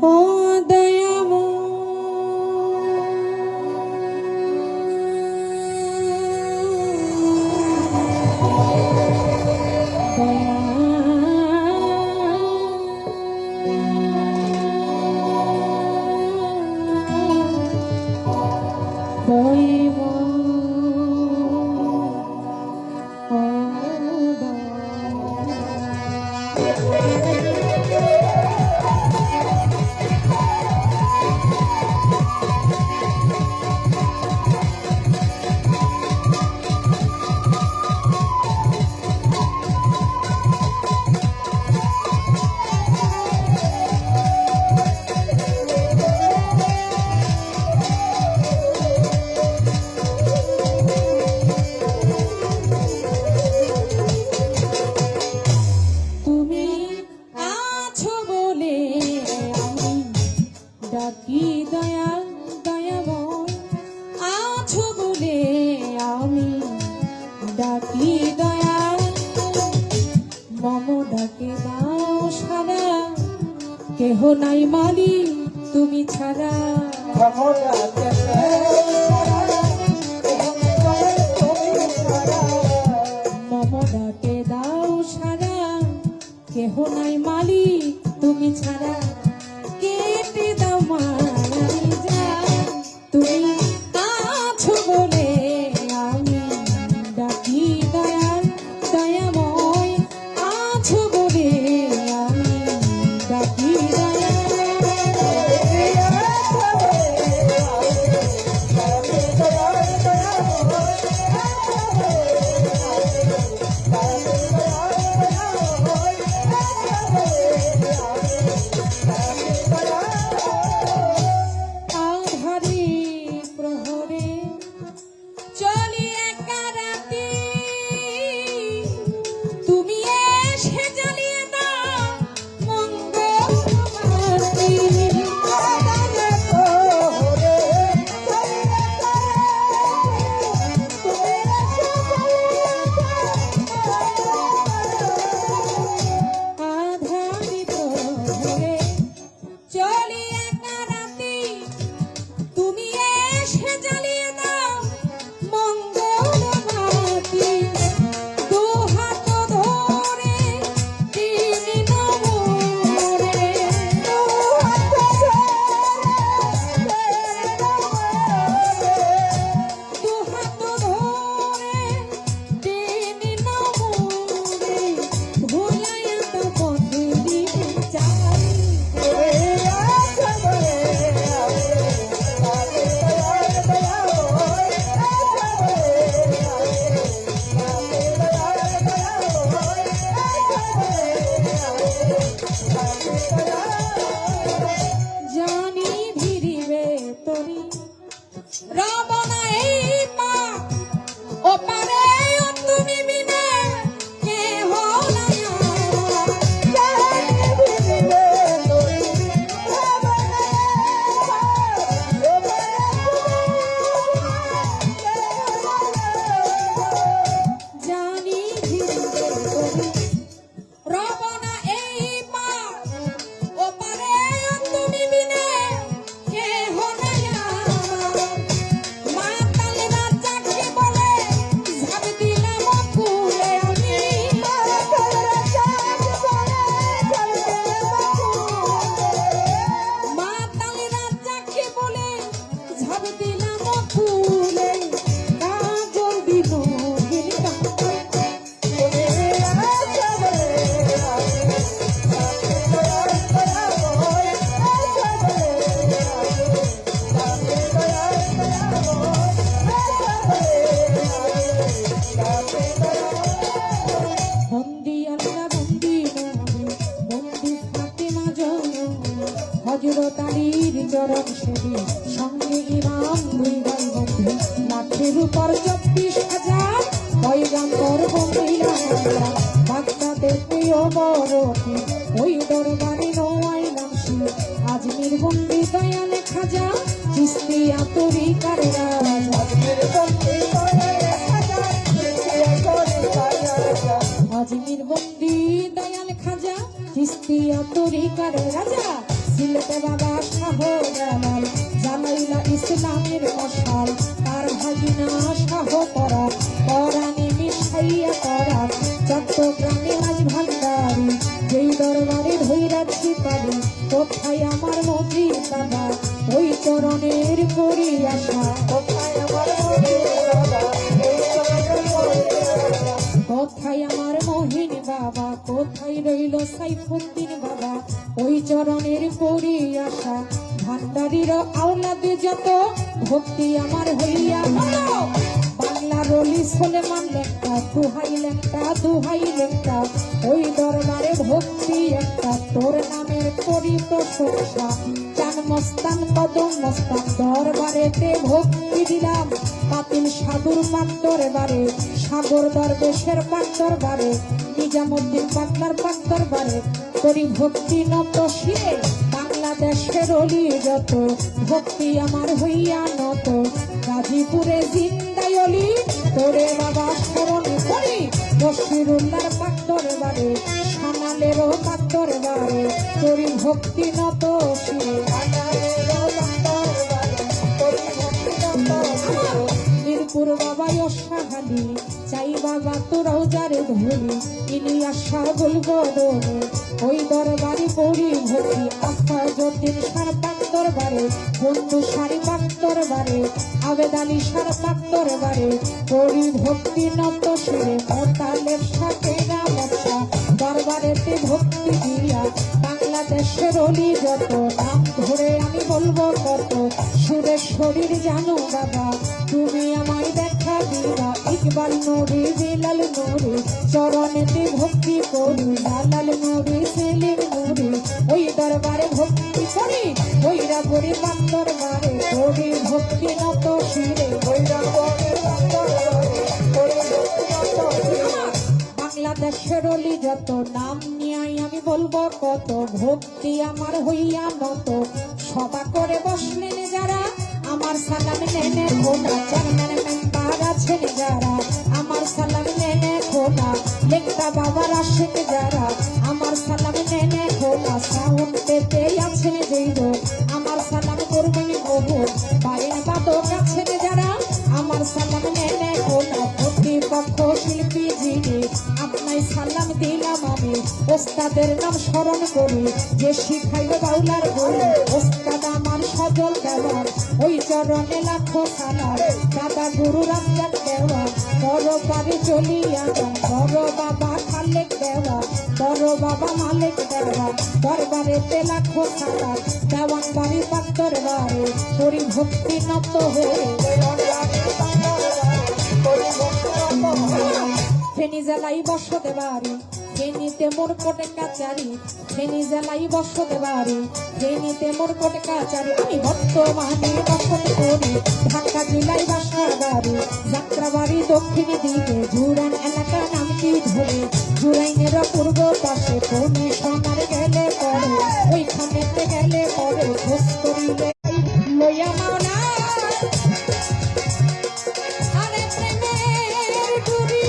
ও দয়াময় ডাকি দয়াল দয়াময় আছো বলে আমি ডাকি দয়াল মম ডাকে দাও সারা কেহ নাই মালি তুমি ছাড়া মম ডাকে দাও সারা কেহ নাই মালি তুমি ছাড়া কেটে দাও মারাই যা তুমি আছো বলে আমি ডাকি দয়াল দয়াময় আছো বলে আমি ডাকি হযরত আলীর চরণ সেবী সঙ্গে ইমাম দুই ভাই বন্ধু লাঠের উপর 24,000 পয়গাম্বর বন্দিরা বাগদাদের প্রিয় বরফি ওই দরবারে নওয়াইলাম শির আজমির বন্দি দয়াল খাজা চিশতিয়া তরিকার রাজ আজমির বন্দি দয়াল খাজা চিশতিয়া তরিকার রাজ আজমির বন্দি দয়াল খাজা চিশতিয়া তরিকার রাজা সিলেটে বাবা শাহ জালাল জালাইলা ইসলামের মশাল তার ভাগিনা শাহ করা পরাণে মিশাইয়া করা চট্টগ্রামে আজ ভান্ডারি যেই দরবারে ধৈরাচ্ছি পারি কোথায় আমার মতি বাবা ওই চরণের করি আশা কোথায় আমার কোথায় আমার মহিন বাবা কোথায় রইল সাইফুদ্দিন বাবা ওই চরণের করি আশা ভান্ডারির আওলাদে যত ভক্তি আমার হইয়া বাংলা রলি সোলেমান লেখা দুহাই লেখা ওই দরবারে ভক্তি একটা তোর নামের করি প্রশংসা চান মস্তান কদম মস্তান দরবারেতে ভক্তি দিলাম পাতিল সাধুর পাক দরবারে সাগর দরবেশের পাক দরবারে নিজামুদ্দিন পাটনার পাক দরবারে করি ভক্তি নত শিরে বাংলাদেশের অলি যত ভক্তি আমার হইয়া নত গাজীপুরে জিন্দাই অলি তোরে বাবা স্মরণ করি বশিরুল্লাহর পাক দরবারে সানালেরও পাক দরবারে করি ভক্তি নত শিরে মিরপুর বাবা অসাহালি চাই বাবা তোরাও যারে ধরি ইলিয়াস শাহ বলবো দোনে ওই দরবারে পড়ি ভক্তি আফা যতীন সার পাক দরবারে বন্ধু সারি পাক দরবারে আবেদ আলী সার পাক দরবারে পড়ি ভক্তি নত শিরে মোতালেব সাথে রামসা দরবারেতে ভক্তি দিয়া বাংলাদেশের অলি যত নাম ধরে আমি বলবো কত সুরেশ্বরীর জানো বাবা তুমি আমায় দেখা দিবা ইকবাল নুরি বিলাল নুরি চরণেতে ভক্তি করি লালাল নুরি সেলিম নুরি ওই দরবারে ভক্তি করি ওইরা বড়ি পাক দরবারে করি ভক্তি নত শিরে ওইরা বড়ি পাক দরবারে করি ভক্তি নত শিরে বাংলাদেশের অলি যত নাম নিয়ে আমি বলবো কত ভক্তি আমার হইয়া নত সভা করে বসলেন যারা আমার সালাম নেনে খোদা চেয়ারম্যান মেম্বার আছেন যারা আমার সালাম নেনে খোদা লেখা বাবার আশেক যারা আমার সালাম নেনে খোদা সাউন্ড পেতে আছেন যেইদ আমার সালাম করবেন বহু বাড়ির বাদক আছেন যারা আমার সালাম নেনে খোদা প্রতিপক্ষ শিল্পী যিনি আপনাই সালাম দিলাম আমি ওস্তাদের নাম স্মরণ করি যে শিখাইল বাউলার বলি ওস্তাদ আমার সজল দেওয়ার ওই চরণে লাখো সালাম দাদা গুরু রামজান দেওয়া বড় বাড়ি চলিয়া যান বড় বাবা খালেক দেওয়া বড় বাবা মালিক দেওয়া দরবারেতে লাখো সালাম দেওয়ান বাড়ি পাক দরবারে করি ভক্তি নত হয়ে ফেনী জেলায় বসতে বাড়ি ফেনীতে মোর কোটে কাচারি ফেনী জেলায় বসতে বাড়ি ফেনীতে মোর কোটে কাচারি আমি বর্তমানে বসতে করি ঢাকা জেলায় বাসা বাড়ি যাত্রাবাড়ি দক্ষিণে দিকে জুরাইন এলাকা নাম কি ধরে জুরাইনের পূর্ব পাশে কোনে সোনার গেলে পরে ওইখানেতে গেলে পরে খোঁজ করিলে লইয়া মাওনা ধরি